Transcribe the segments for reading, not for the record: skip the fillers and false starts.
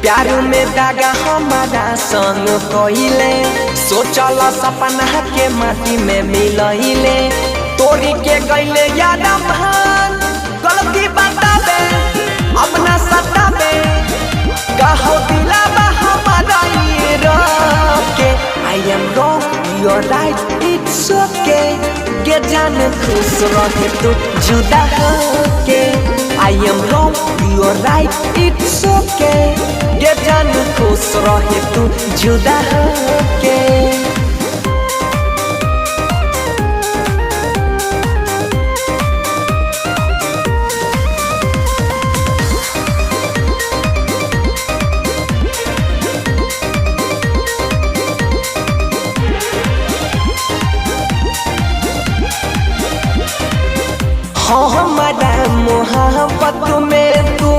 प्यार में दागा हमारा संग कइले, सोचल सपना के माटी में मिलइले, तोड़ी के गइले याद मान गलती बताबे अपना सताबे, कहो दिलावा हमारा ये रखे। I am wrong, you're right, it's okay, के जान खुश रहे तू जुदा होके। I am wrong, you're right, it's okay, के जान खुश रहे तू जुदा होके। हमारा मोहब्बत में तू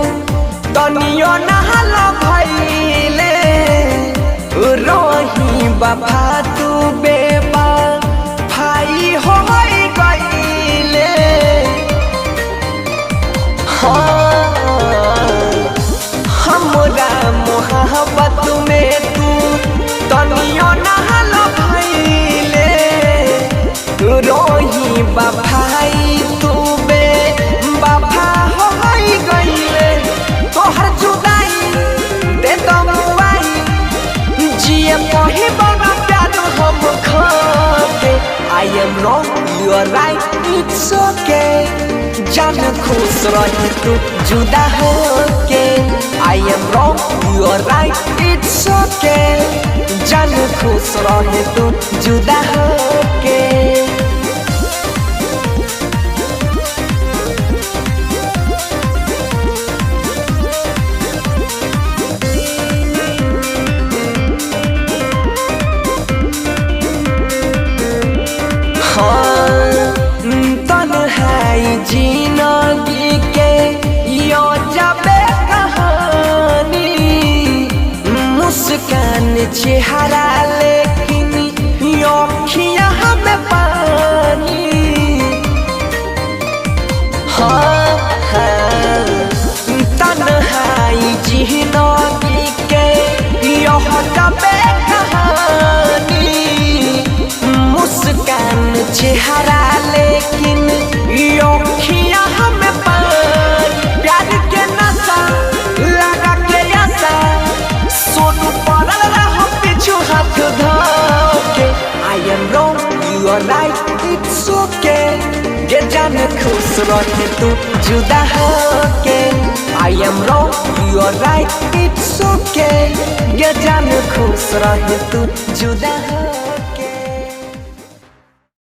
तनियो नहल भइले, रही वफा तू बेवफाई हो गइले। हमरा मोहब्बत में तू तनियो नहल भइले, रही वफाई तू बेवफा हो गइले। तोहर जुदाई दे दमुआई जिए कहीं बड़ा प्यार हम खाके। I am wrong, you are right, it's okay, जान खुश रहे तू जुदा होके। I am wrong, you are right, it's okay, जान खुश रहे तू जुदा होके। तन्हाई जिंदगी के यो जबे कहानी, मुस्कान चेहरा लेकिन यो अखियाँ में पानी। तन्हाई जिंदगी के यो जबे कहानी, मुस्कान चेहरा लेकिन योखियाँ हमें पानी। प्यार के नशा लगा के आशा सोनू पड़ल रहो पीछू हाथ धोके। I am wrong, you are right, it's okay, के जान खुश रहे तू जुदा होके। I am wrong, you are right, it's okay, के जान खुश रहे तू जुदा होके।